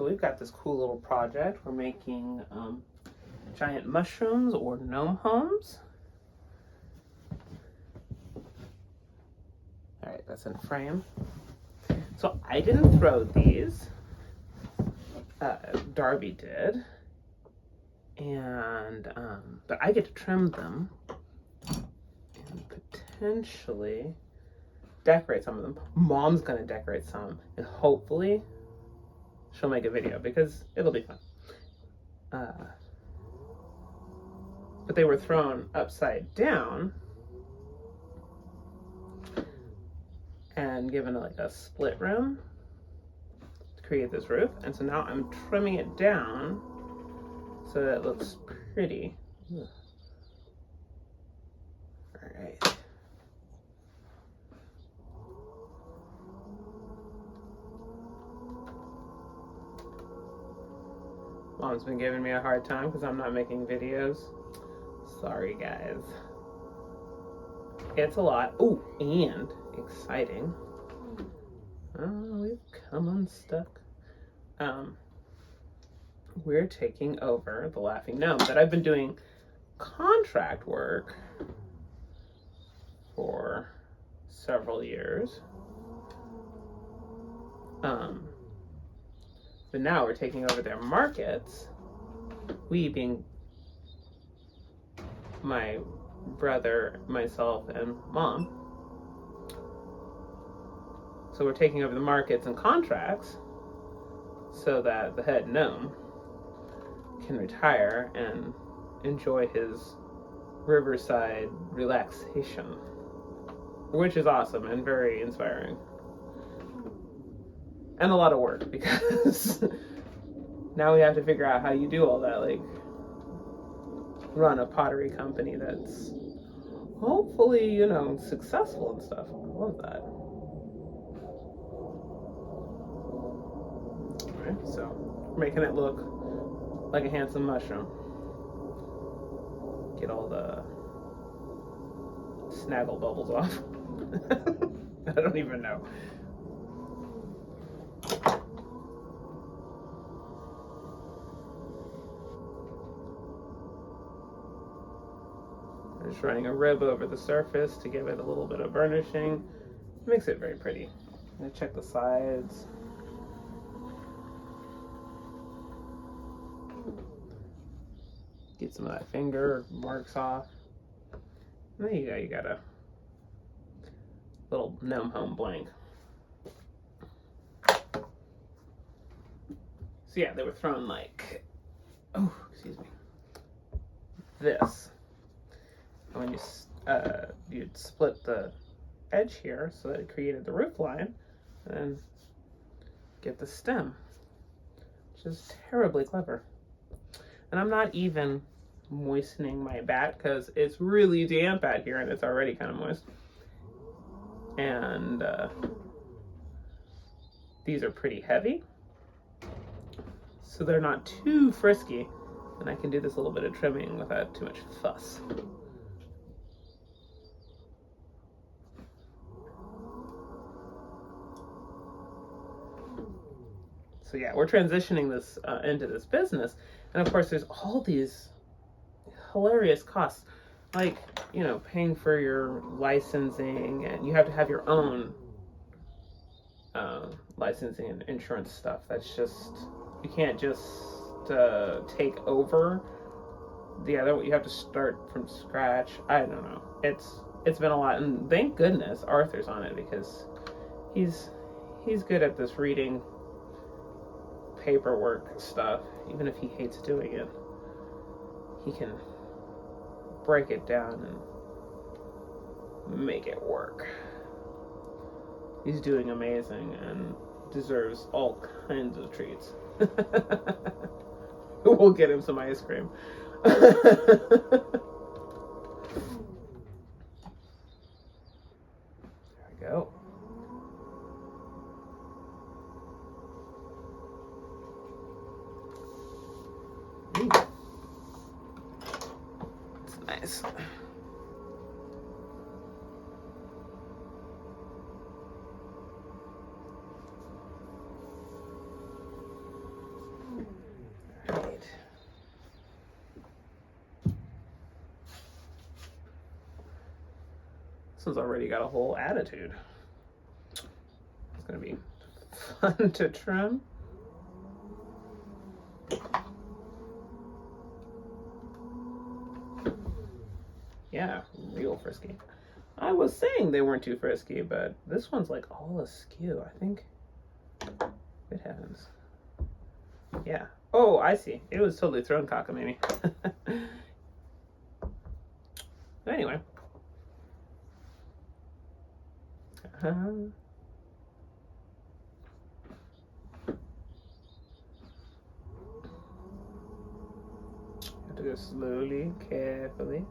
So we've got this cool little project. We're making giant mushrooms or gnome homes. All right, that's in frame. So I didn't throw these. Darby did. And, but I get to trim them and potentially decorate some of them. Mom's gonna decorate some, and hopefully she'll make a video because it'll be fun. But they were thrown upside down and given like a split rim to create this roof. And so now I'm trimming it down so that it looks pretty. Ugh. All right. Mom's been giving me a hard time because I'm not making videos. Sorry, guys. It's a lot. Oh, and exciting. Oh, we've come unstuck. We're taking over the Laughing Gnome that I've been doing contract work for several years. But now we're taking over their markets. We being my brother, myself, and Mom. So we're taking over the markets and contracts so that the head gnome can retire and enjoy his riverside relaxation, which is awesome and very inspiring. And a lot of work because now we have to figure out how you do all that, like run a pottery company that's hopefully, you know, successful and stuff. I love that. All right, so we're making it look like a handsome mushroom. Get all the snaggle bubbles off. I don't even know. I'm just running a rib over the surface to give it a little bit of burnishing. It makes it very pretty. I'm gonna check the sides. Get some of that finger marks off. And there you go, you got a little gnome home blank. So yeah, they were thrown like, oh, excuse me, this. And when you'd split the edge here so that it created the roof line, and get the stem, which is terribly clever. And I'm not even moistening my bat because it's really damp out here and it's already kind of moist. And these are pretty heavy, so they're not too frisky, and I can do this little bit of trimming without too much fuss. So yeah, we're transitioning this into this business, and of course there's all these hilarious costs, like, you know, paying for your licensing, and you have to have your own licensing and insurance stuff. That's just, you can't just take over the other, you have to start from scratch. I don't know, it's been a lot, and thank goodness Arthur's on it because he's good at this reading paperwork stuff. Even if he hates doing it, he can break it down and make it work. He's doing amazing and deserves all kinds of treats. We'll get him some ice cream. There we go. It's nice. This one's already got a whole attitude. It's gonna be fun to trim. Yeah, real frisky. I was saying they weren't too frisky, but this one's like all askew, I think. Good heavens. Yeah. Oh, I see. It was totally thrown cockamamie. Anyway. Have to go slowly, carefully.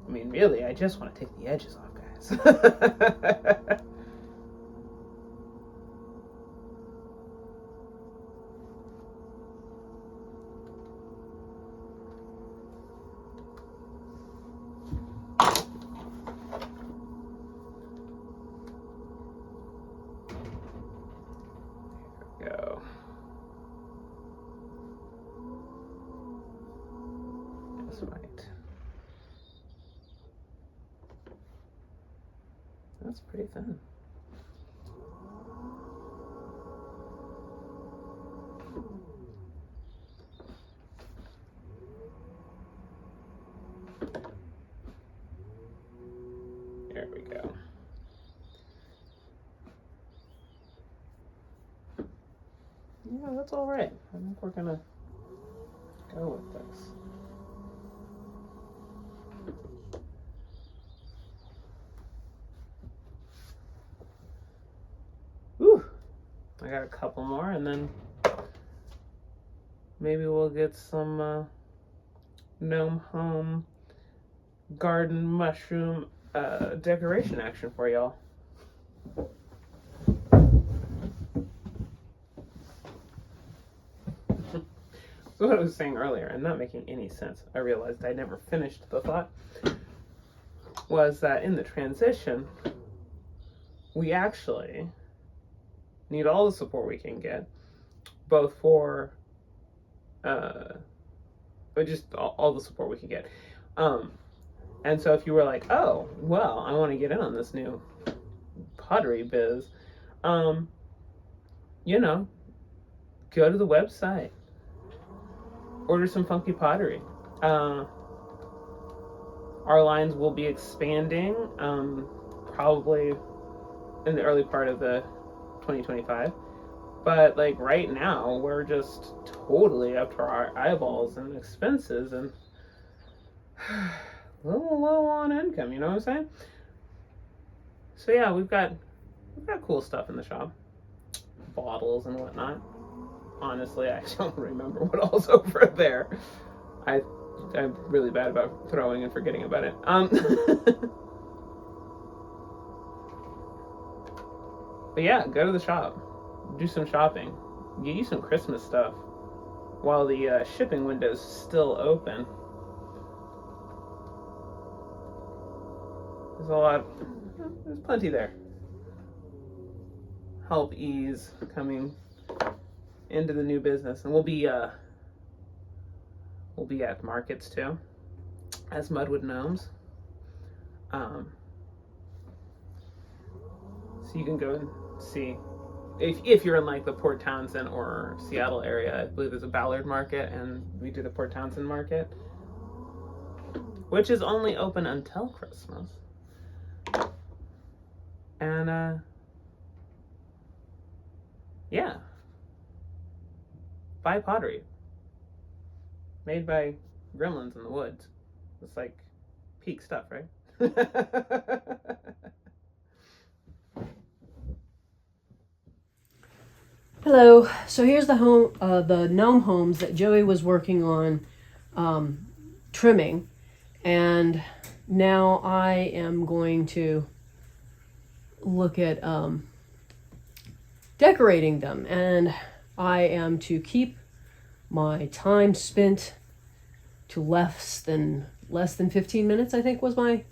I mean, really, I just want to take the edges off, guys. Go. That's right. That's pretty thin. There we go. Yeah, that's all right. I think we're gonna go with this. Whew. I got a couple more, and then maybe we'll get some gnome home garden mushroom decoration action for y'all. So what I was saying earlier, and not making any sense, I realized I never finished the thought, was that in the transition, we actually need all the support we can get, both for, but just all the support we can get. And so if you were like, oh, well, I want to get in on this new pottery biz, you know, go to the website, order some funky pottery. Our lines will be expanding, probably in the early part of the 2025. But like right now, we're just totally up to our eyeballs in expenses and a little low on income, you know what I'm saying? So yeah, we've got cool stuff in the shop. Bottles and whatnot. Honestly, I don't remember what all's over there. I'm really bad about throwing and forgetting about it. But yeah, go to the shop. Do some shopping. Get you some Christmas stuff while the shipping window's still open. There's plenty there. Help ease coming into the new business, and we'll be at markets too, as Mudwood Gnomes. So you can go and see if you're in like the Port Townsend or Seattle area. I believe there's a Ballard Market, and we do the Port Townsend Market, which is only open until Christmas. And yeah, buy pottery made by gremlins in the woods. It's like peak stuff, right? Hello. So here's the gnome homes that Joey was working on trimming, and now I am going to look at decorating them, and I am to keep my time spent to less than 15 minutes, I think was my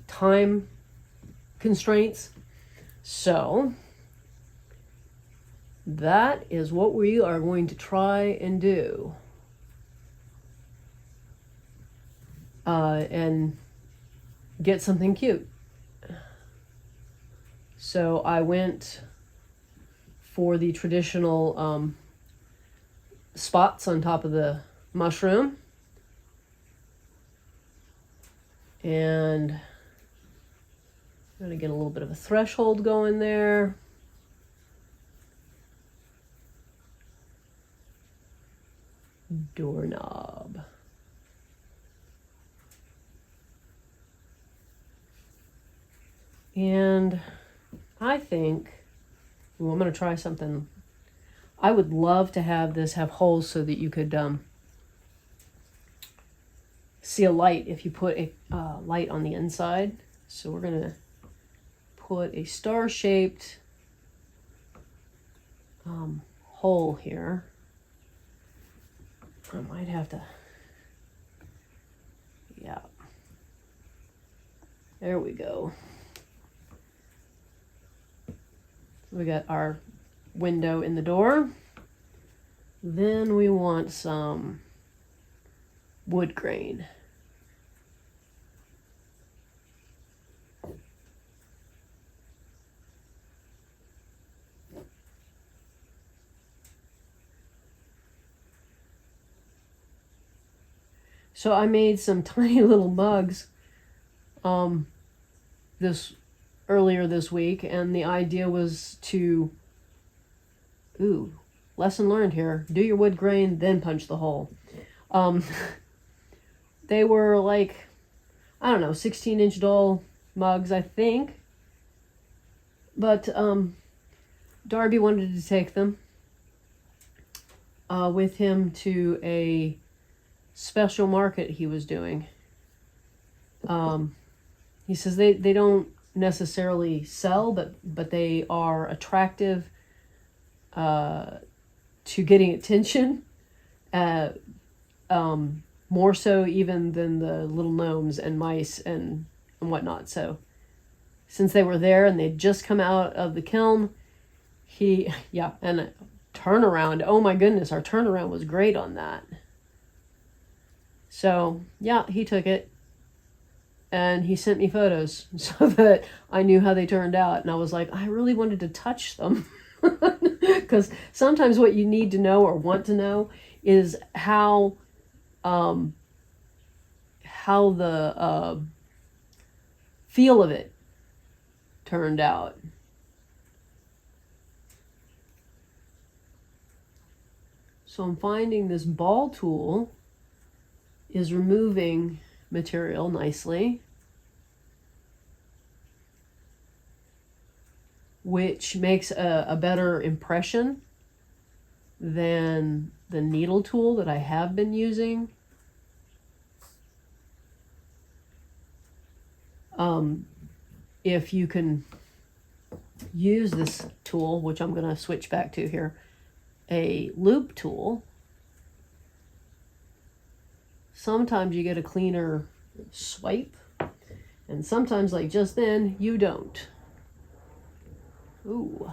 time constraints. So that is what we are going to try and do. and get something cute. So I went for the traditional spots on top of the mushroom. And I'm going to get a little bit of a threshold going there. Doorknob. And I think, ooh, I'm going to try something. I would love to have this have holes so that you could see a light if you put a light on the inside. So we're going to put a star-shaped hole here. I might have to, yeah. There we go. We got our window in the door. Then we want some wood grain. So I made some tiny little mugs earlier this week, and the idea was to, lesson learned here, do your wood grain, then punch the hole. They were like, I don't know, 16-inch doll mugs, I think. But Darby wanted to take them with him to a special market he was doing. He says they don't necessarily sell, but they are attractive to getting attention, more so even than the little gnomes and mice and whatnot. So since they were there and they'd just come out of the kiln, and a turnaround, oh my goodness, our turnaround was great on that. So, yeah, he took it, and he sent me photos so that I knew how they turned out. And I was like, I really wanted to touch them. Because sometimes what you need to know or want to know is how the feel of it turned out. So I'm finding this ball tool is removing material nicely, which makes a better impression than the needle tool that I have been using. If you can use this tool, which I'm going to switch back to here, a loop tool, sometimes you get a cleaner swipe, and sometimes, like just then, you don't. Ooh.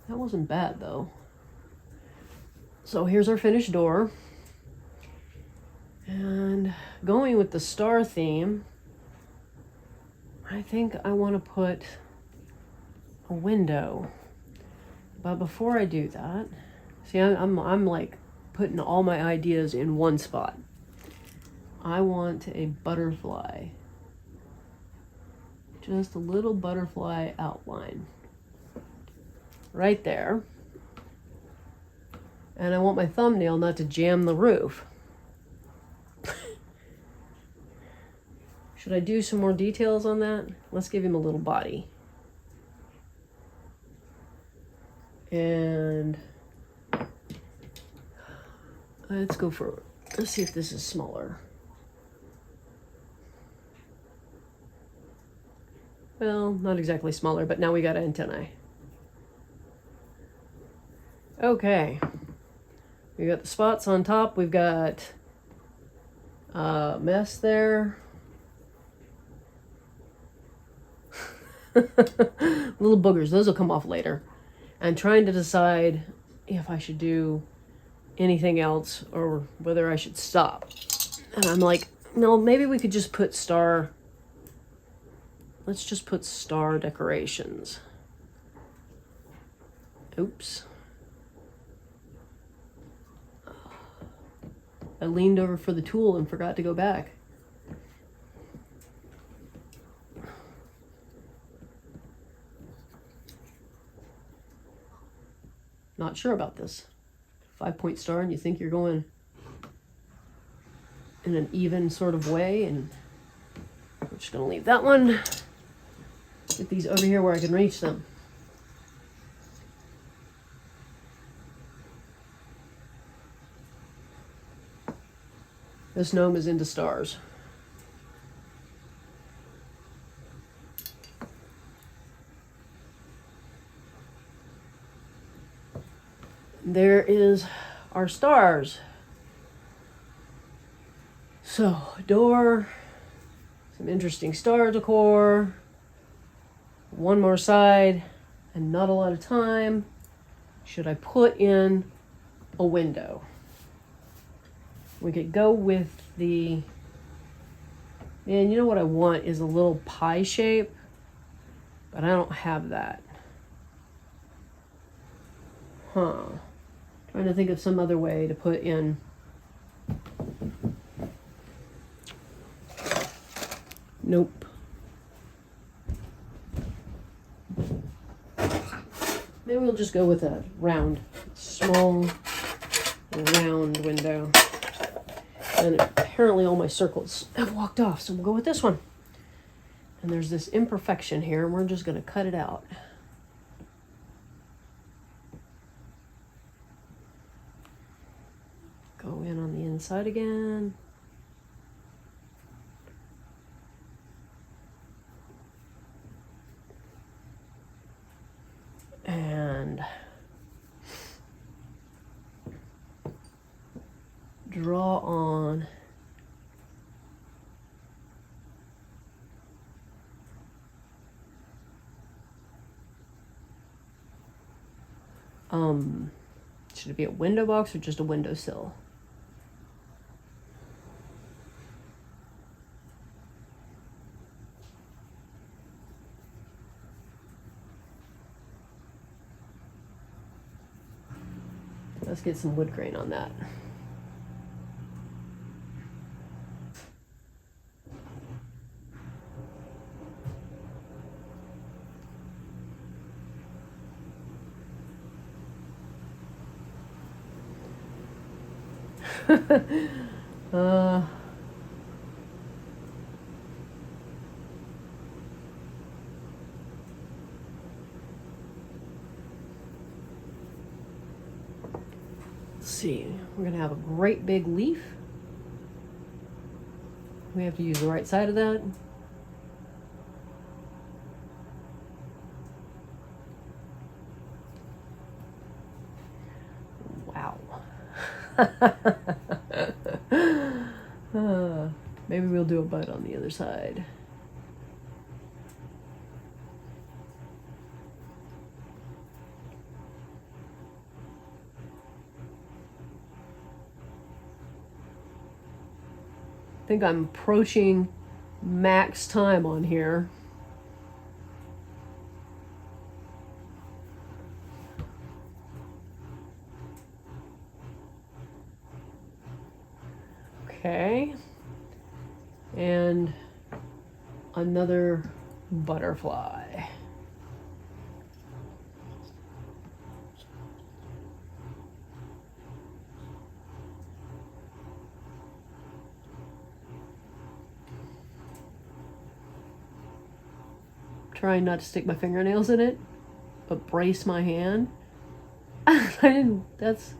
That wasn't bad, though. So here's our finished door. And going with the star theme, I think I want to put a window. But before I do that, see, I'm like putting all my ideas in one spot. I want a butterfly. Just a little butterfly outline. Right there. And I want my thumbnail not to jam the roof. Should I do some more details on that? Let's give him a little body. And let's see if this is smaller. Well, not exactly smaller, but now we got antennae. Okay. We got the spots on top. We've got a mess there. Little boogers. Those will come off later. And trying to decide if I should do anything else or whether I should stop. And I'm like, no, maybe we could just put star. Let's just put star decorations. Oops. I leaned over for the tool and forgot to go back. Not sure about this. 5-point star, and you think you're going in an even sort of way, and I'm just gonna leave that one. Get these over here where I can reach them. This gnome is into stars. There is our stars. So, door, some interesting star decor, one more side, and not a lot of time. Should I put in a window? We could go with the, man, you know what I want is a little pie shape, but I don't have that. Trying to think of some other way to put in. Nope. Maybe we'll just go with a round, small, round window. And apparently all my circles have walked off, so we'll go with this one. And there's this imperfection here, and we're just going to cut it out. Go in on the inside again. And draw on should it be a window box or just a windowsill? Let's get some wood grain on that. Let's see, we're gonna have a great big leaf. We have to use the right side of that. Wow. Maybe we'll do a bud on the other side. I think I'm approaching max time on here. Okay. And another butterfly. Trying not to stick my fingernails in it, but brace my hand. That's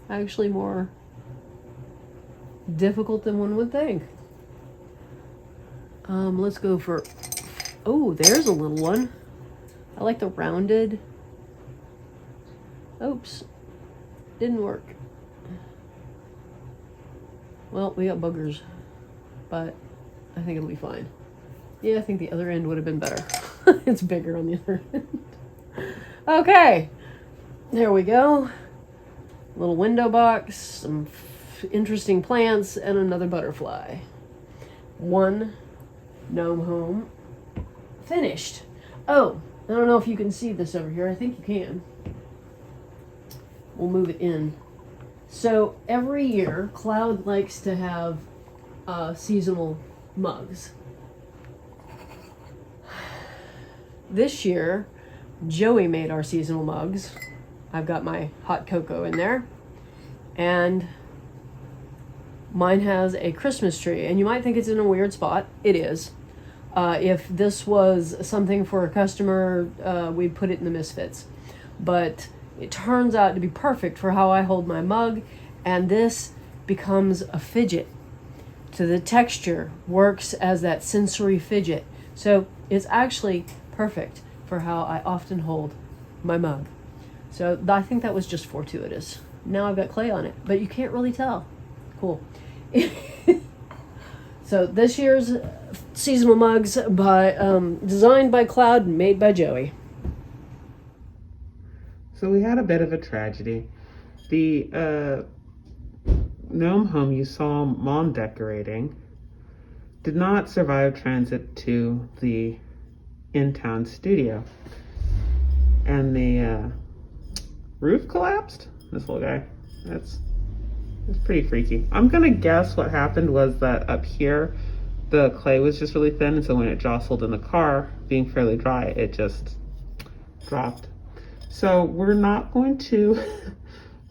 actually more difficult than one would think. Let's go for, oh, there's a little one. I like the rounded. Oops, didn't work. Well, we got boogers, but I think it'll be fine. Yeah, I think the other end would have been better. It's bigger on the other end. Okay, there we go. Little window box, some interesting plants, and another butterfly. One gnome home finished. Oh, I don't know if you can see this over here. I think you can. We'll move it in. So every year, Cloud likes to have seasonal mugs. This year, Joey made our seasonal mugs. I've got my hot cocoa in there. And mine has a Christmas tree. And you might think it's in a weird spot. It is. If this was something for a customer, we'd put it in the Misfits. But it turns out to be perfect for how I hold my mug. And this becomes a fidget. So the texture works as that sensory fidget. So it's actually perfect for how I often hold my mug. So I think that was just fortuitous. Now I've got clay on it, but you can't really tell. Cool. So this year's seasonal mugs designed by Cloud and made by Joey. So we had a bit of a tragedy. The gnome home you saw Mom decorating did not survive transit to the in-town studio. And the roof collapsed. This little guy. It's pretty freaky. I'm gonna guess what happened was that up here the clay was just really thin, and so when it jostled in the car, being fairly dry, it just dropped. So we're not going to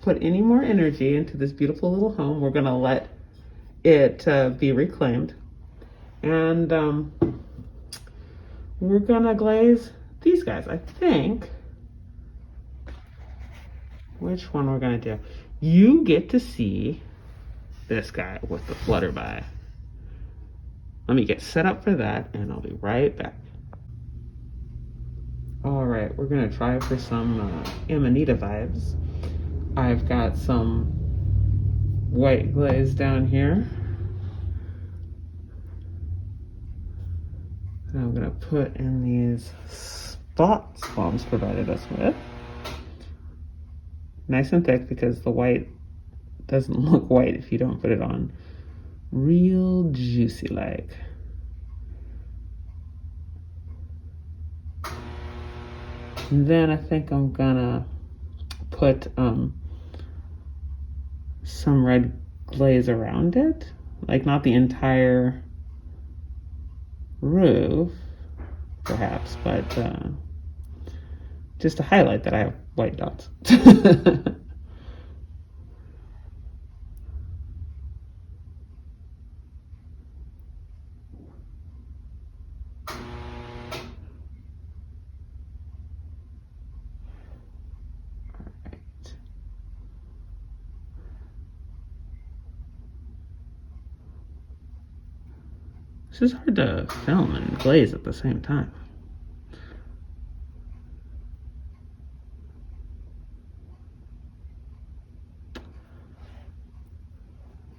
put any more energy into this beautiful little home. We're gonna let it be reclaimed, and we're gonna glaze these guys. I think. Which one we're gonna do? You get to see this guy with the flutterby. Let me get set up for that, and I'll be right back. All right, we're gonna try for some Amanita vibes. I've got some white glaze down here. And I'm gonna put in these spots Mom's provided us with. Nice and thick, because the white doesn't look white if you don't put it on. Real juicy like. And then I think I'm gonna put some red glaze around it. Like not the entire roof, perhaps, but just to highlight that I have white dots. This is hard to film and glaze at the same time.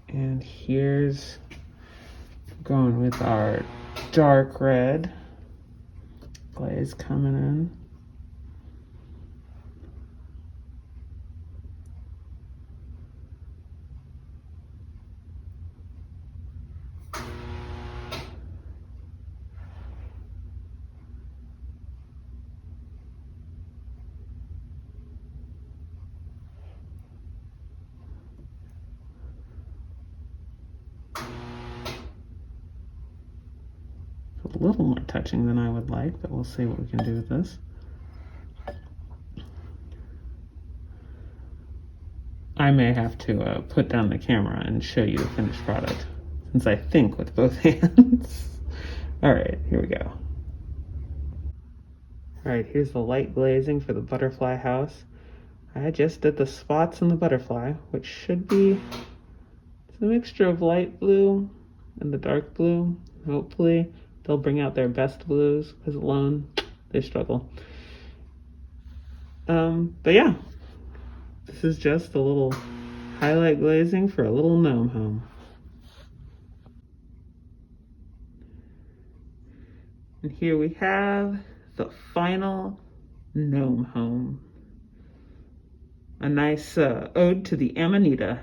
And here's going with our dark red glaze coming in. A little more touching than I would like, but we'll see what we can do with this. I may have to put down the camera and show you the finished product, since I think with both hands. All right, here we go. All right, here's the light glazing for the butterfly house. I just did the spots in the butterfly, which should be a mixture of light blue and the dark blue. Hopefully they'll bring out their best blues, because alone they struggle. But yeah, this is just a little highlight glazing for a little gnome home. And here we have the final gnome home. A nice ode to the Amanita.